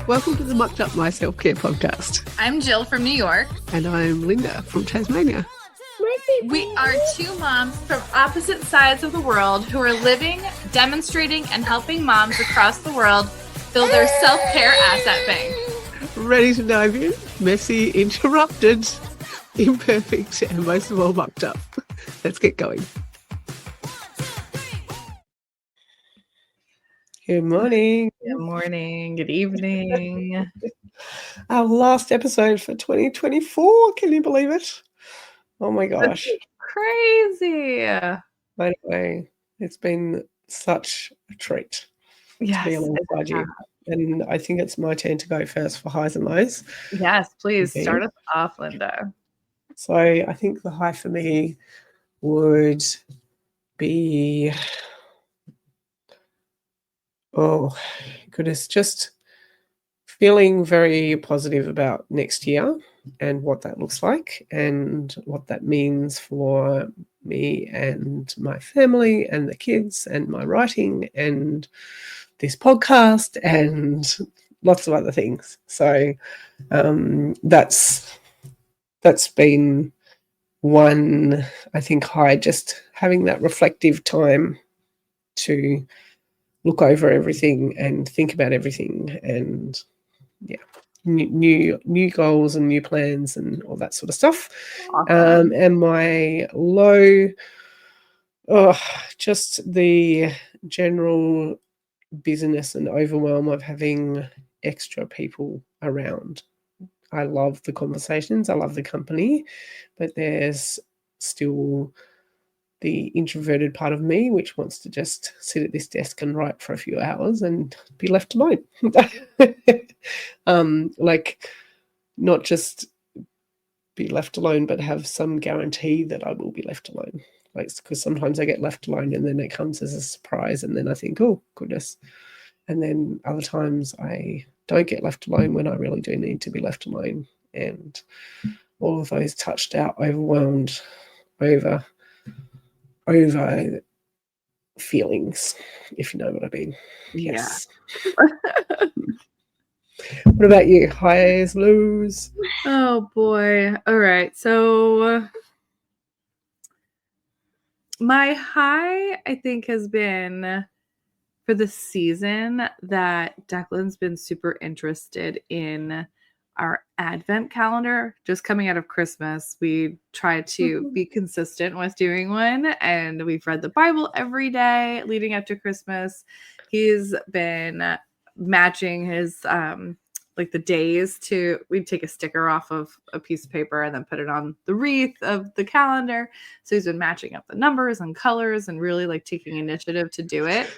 Welcome to the Mucked Up My Self-Care podcast. I'm Jill from New York. And I'm Linda from Tasmania. We are two moms from opposite sides of the world who are living, demonstrating, and helping moms across the world build their self-care asset bank. Ready to dive in? Messy, interrupted, imperfect, and most of all mucked up. Let's get going. Good morning. Good morning. Good evening. Our last episode for 2024. Can you believe it? Oh my gosh. Crazy. Anyway, it's been such a treat to be alongside you. And I think it's my turn to go first for highs and lows. Yes, please start us off, Linda. So I think the high for me would be, oh goodness, just feeling very positive about next year and what that looks like and what that means for me and my family and the kids and my writing and this podcast and lots of other things. So that's been one, I think, high, just having that reflective time to look over everything and think about everything and new goals and new plans and all that sort of stuff. Awesome. And my low, just the general busyness and overwhelm of having extra people around. I love the conversations, I love the company, but there's still the introverted part of me which wants to just sit at this desk and write for a few hours and be left alone. Like not just be left alone, but have some guarantee that I will be left alone. Like, because sometimes I get left alone and then it comes as a surprise and then I think, oh goodness. And then other times I don't get left alone when I really do need to be left alone. And all of those touched out, overwhelmed, over feelings, if you know what I mean. Yes. Yeah. What about you? Highs, lows? Oh boy. All right. So my high, I think, has been for the season that Declan's been super interested in our Advent calendar. Just coming out of Christmas, we try to be consistent with doing one, and we've read the Bible every day leading up to Christmas. He's been matching his like the days to, we'd take a sticker off of a piece of paper and then put it on the wreath of the calendar. So he's been matching up the numbers and colors and really like taking initiative to do it.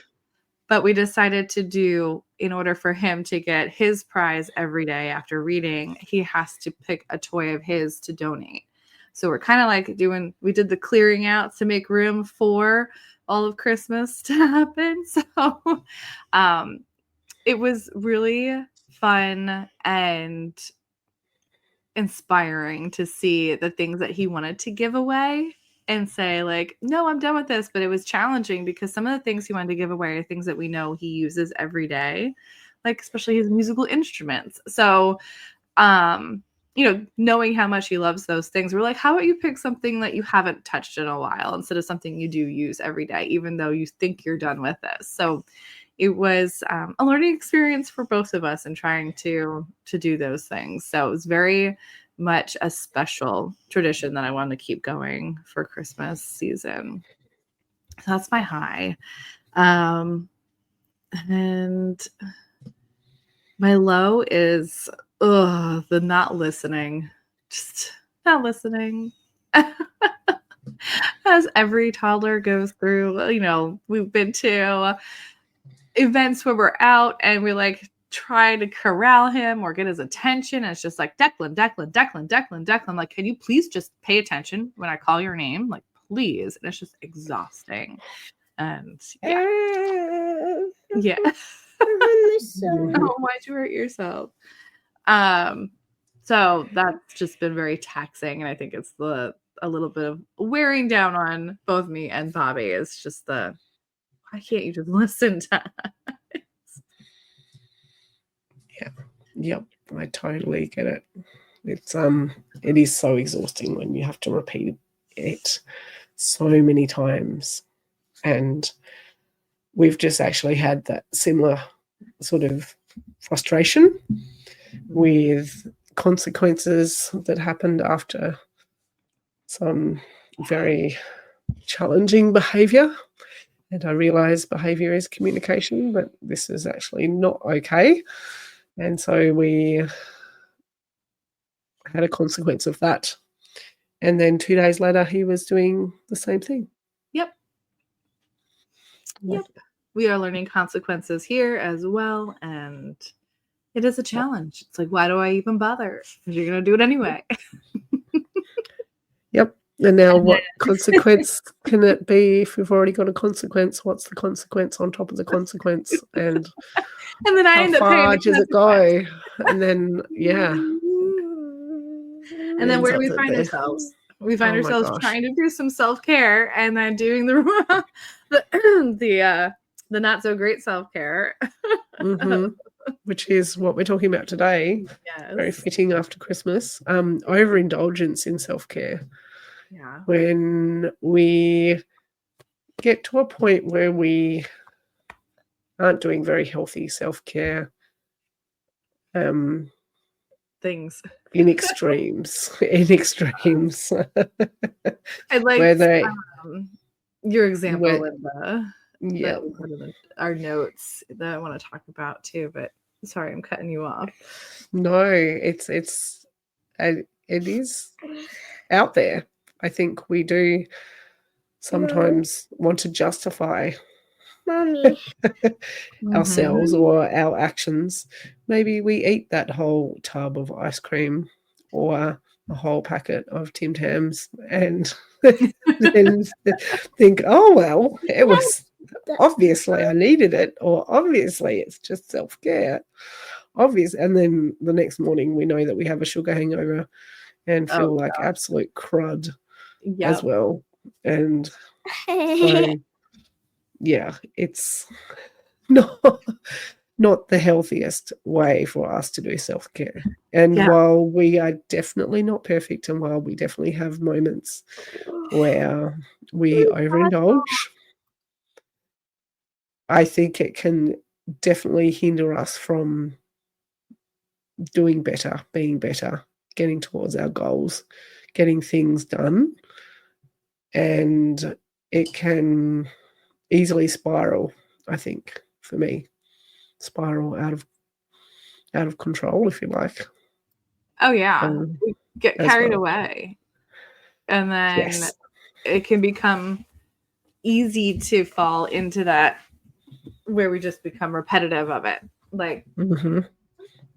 But we decided to do, in order for him to get his prize every day after reading, he has to pick a toy of his to donate. So we're kind of like we did the clearing out to make room for all of Christmas to happen. So it was really fun and inspiring to see the things that he wanted to give away and say like, no, I'm done with this. But it was challenging because some of the things he wanted to give away are things that we know he uses every day, like especially his musical instruments. So, knowing how much he loves those things, we're like, how about you pick something that you haven't touched in a while instead of something you do use every day, even though you think you're done with this. So it was a learning experience for both of us in trying to do those things. So it was very much a special tradition that I wanted to keep going for Christmas season. So that's my high. And my low is the not listening. Just not listening. As every toddler goes through, we've been to events where we're out and we like try to corral him or get his attention. And it's just like, Declan. Like, can you please just pay attention when I call your name? Like, please. And it's just exhausting. And yeah. Oh, why'd you hurt yourself? So that's just been very taxing. And I think it's a little bit of wearing down on both me and Bobby. It's just why can't you just listen to us? Yeah. Yep, I totally get it. It is so exhausting when you have to repeat it so many times. And we've just actually had that similar sort of frustration with consequences that happened after some very challenging behavior. And I realize behavior is communication, but this is actually not okay. And so we had a consequence of that. And then 2 days later, he was doing the same thing. Yep. Yep. We are learning consequences here as well. And it is a challenge. It's like, why do I even bother? Because you're going to do it anyway. Yep. And now what consequence can it be if we've already got a consequence? What's the consequence on top of the consequence? And then I how end up paying far the does it go? And then, yeah. And then where do we ends up find there. ourselves? We find Oh my ourselves gosh. trying to do some self-care and then doing the not so great self-care. Mhm. Which is what we're talking about today. Very Yes. fitting after Christmas. Overindulgence in self-care. Yeah. When we get to a point where we aren't doing very healthy self-care, Things. in extremes. In extremes. I like Where they your example where in the yeah. that we put in our notes that I want to talk about too, but sorry, I'm cutting you off. No, it is out there. I think we do sometimes want to justify ourselves or our actions. Maybe we eat that whole tub of ice cream or a whole packet of Tim Tams and then think, oh, well, it was obviously I needed it, or obviously it's just self-care. Obvious. And then the next morning we know that we have a sugar hangover and feel like absolute crud as well. And so, yeah, it's not the healthiest way for us to do self-care. And while we are definitely not perfect, and while we definitely have moments where we overindulge, I think it can definitely hinder us from doing better, being better, getting towards our goals, getting things done. And it can easily spiral, I think, for me. Spiral out of control, if you like. Oh yeah. We get carried away. And then it can become easy to fall into that where we just become repetitive of it. Like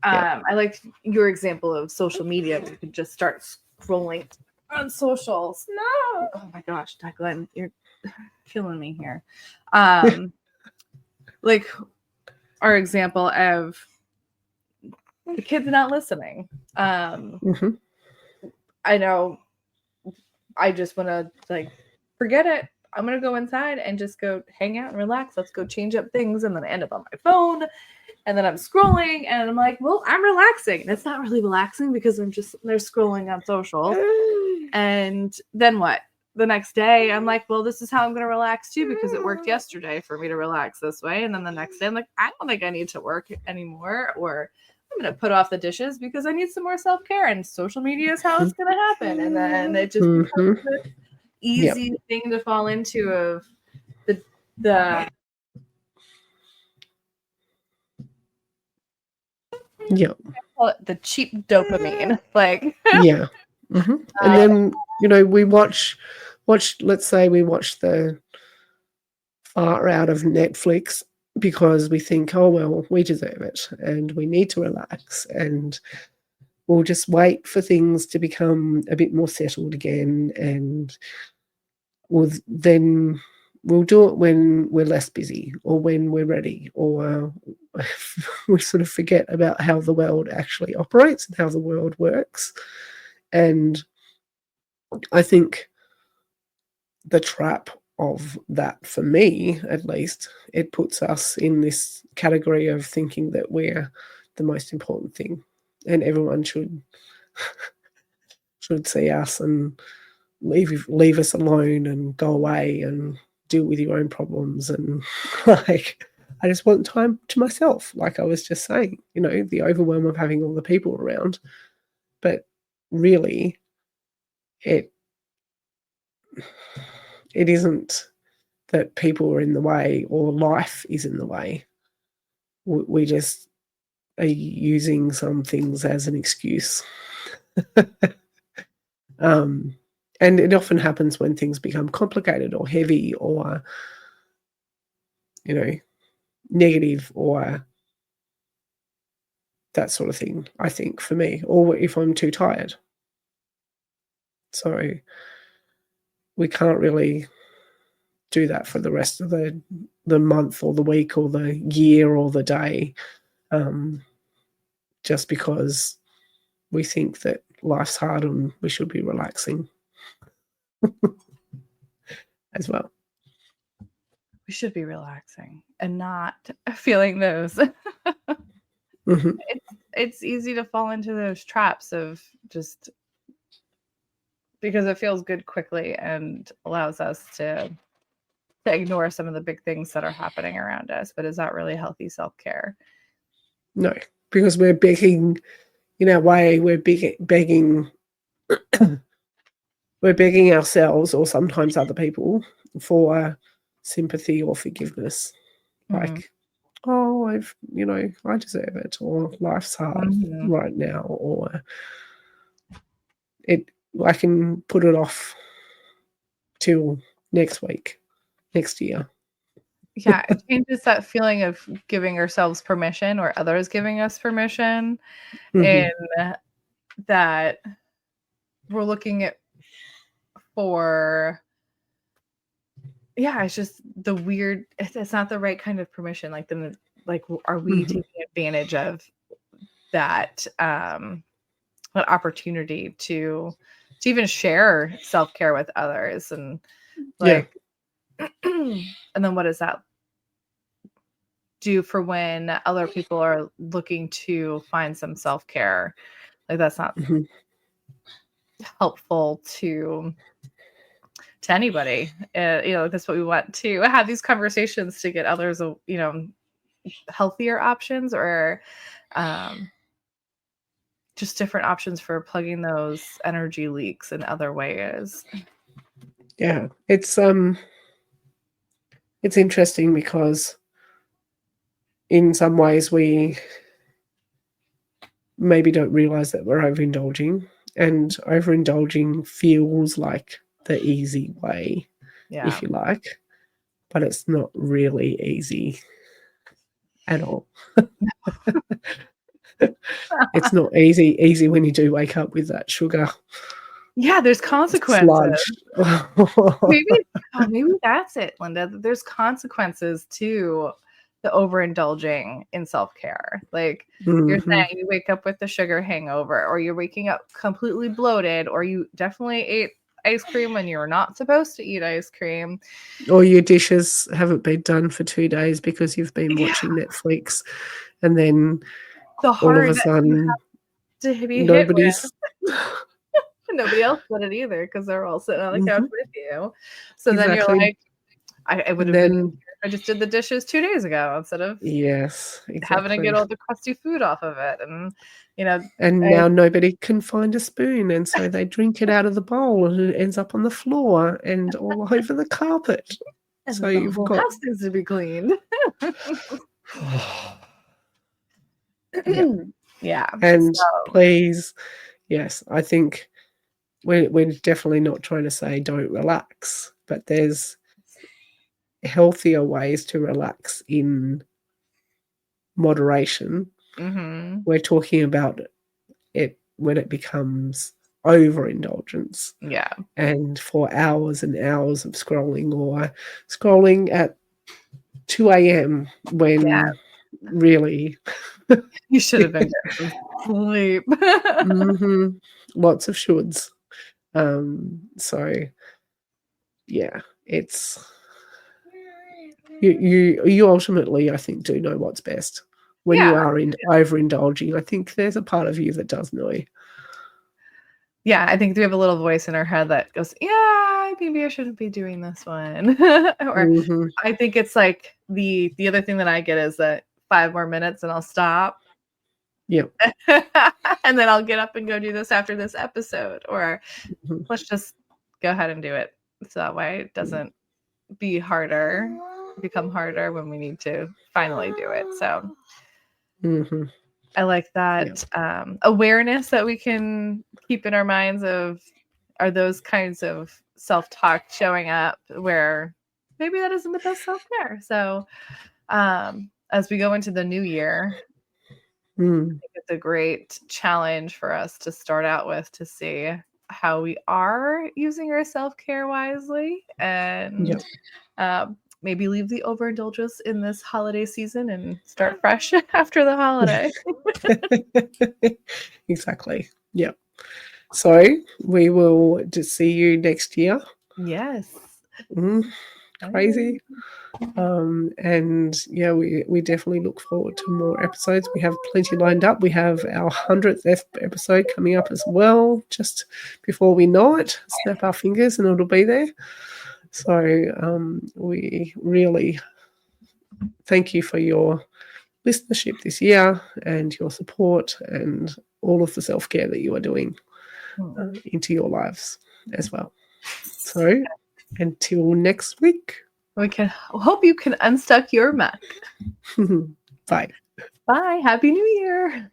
I liked your example of social media. We could just start scrolling on socials. No. Oh my gosh, Declan, you're killing me here. Like our example of the kids not listening. I know I just want to like forget it. I'm going to go inside and just go hang out and relax. Let's go change up things. And then I end up on my phone and then I'm scrolling and I'm like, well, I'm relaxing. And it's not really relaxing because they're scrolling on social. And then what? The next day, I'm like, well, this is how I'm going to relax too because it worked yesterday for me to relax this way. And then the next day, I'm like, I don't think I need to work anymore, or I'm going to put off the dishes because I need some more self-care, and social media is how it's going to happen. And then it just becomes this easy thing to fall into of the call it the cheap dopamine. Like and then we watch. Let's say we watch the far out of Netflix because we think, oh well, we deserve it and we need to relax, and we'll just wait for things to become a bit more settled again, and we'll do it when we're less busy or when we're ready, or we sort of forget about how the world actually operates and how the world works. And I think the trap of that, for me at least, it puts us in this category of thinking that we're the most important thing, and everyone should see us and leave us alone and go away and deal with your own problems. And like, I just want time to myself, like I was just saying, the overwhelm of having all the people around. But really, it isn't that people are in the way or life is in the way. We just are using some things as an excuse. And it often happens when things become complicated or heavy or, negative or that sort of thing, I think, for me, or if I'm too tired. So we can't really do that for the rest of the month or the week or the year or the day, just because we think that life's hard and we should be relaxing as well. We should be relaxing and not feeling those. Mhm. It's easy to fall into those traps of just because it feels good quickly and allows us to ignore some of the big things that are happening around us. But is that really healthy self-care? No, because we're begging in our way, we're begging we're begging ourselves or sometimes other people for sympathy or forgiveness. Like, oh, I deserve it, or life's hard right now, or I can put it off till next week, next year. Yeah, it changes that feeling of giving ourselves permission or others giving us permission, and that we're looking at for it's just the weird. It's not the right kind of permission. Like are we taking advantage of that that opportunity to even share self-care with others and like and then what does that do for when other people are looking to find some self-care? Like that's not helpful to anybody. That's what we want to have these conversations to get others, healthier options or just different options for plugging those energy leaks in other ways. Yeah, it's interesting because in some ways we maybe don't realize that we're overindulging, and overindulging feels like the easy way, if you like, but it's not really easy at all. It's not easy when you do wake up with that sugar. Yeah, there's consequences. Sludge. Maybe that's it, Linda. There's consequences to the overindulging in self-care. Like you're saying, you wake up with the sugar hangover, or you're waking up completely bloated, or you definitely ate ice cream when you're not supposed to eat ice cream. Or your dishes haven't been done for 2 days because you've been watching Netflix, and then all of a sudden to be nobody's nobody else did it either because they're all sitting on the couch with you. So then you're like, I would have been I just did the dishes 2 days ago instead of having to get all the crusty food off of it. And now nobody can find a spoon, and so they drink it out of the bowl and it ends up on the floor and all over the carpet. And so the you've whole got house needs to be cleaned. Yeah. And please, yes, I think we're definitely not trying to say don't relax, but there's healthier ways to relax in moderation. We're talking about it when it becomes overindulgence. Yeah. And for hours and hours of scrolling, or scrolling at 2 a.m. when really you should have been getting some sleep. Lots of shoulds. So yeah, it's you ultimately, I think, do know what's best. when you are overindulging. I think there's a part of you that does know. Yeah, I think we have a little voice in our head that goes, yeah, maybe I shouldn't be doing this one. Or I think it's like the other thing that I get is that 5 more minutes and I'll stop. Yep. And then I'll get up and go do this after this episode. Or let's just go ahead and do it. So that way it doesn't become harder when we need to finally do it. So I like that awareness that we can keep in our minds of, are those kinds of self-talk showing up where maybe that isn't the best self-care. So as we go into the new year, I think it's a great challenge for us to start out with, to see how we are using our self-care wisely, and maybe leave the overindulgence in this holiday season and start fresh after the holiday. Exactly. Yep. So we will just see you next year. Yes. Crazy. And yeah, we definitely look forward to more episodes. We have plenty lined up. We have our 100th episode coming up as well, just before we know it. Snap our fingers and it'll be there. So we really thank you for your listenership this year and your support and all of the self-care that you are doing into your lives as well. So until next week, we hope you can unstuck your muck. Bye. Bye. Happy New Year.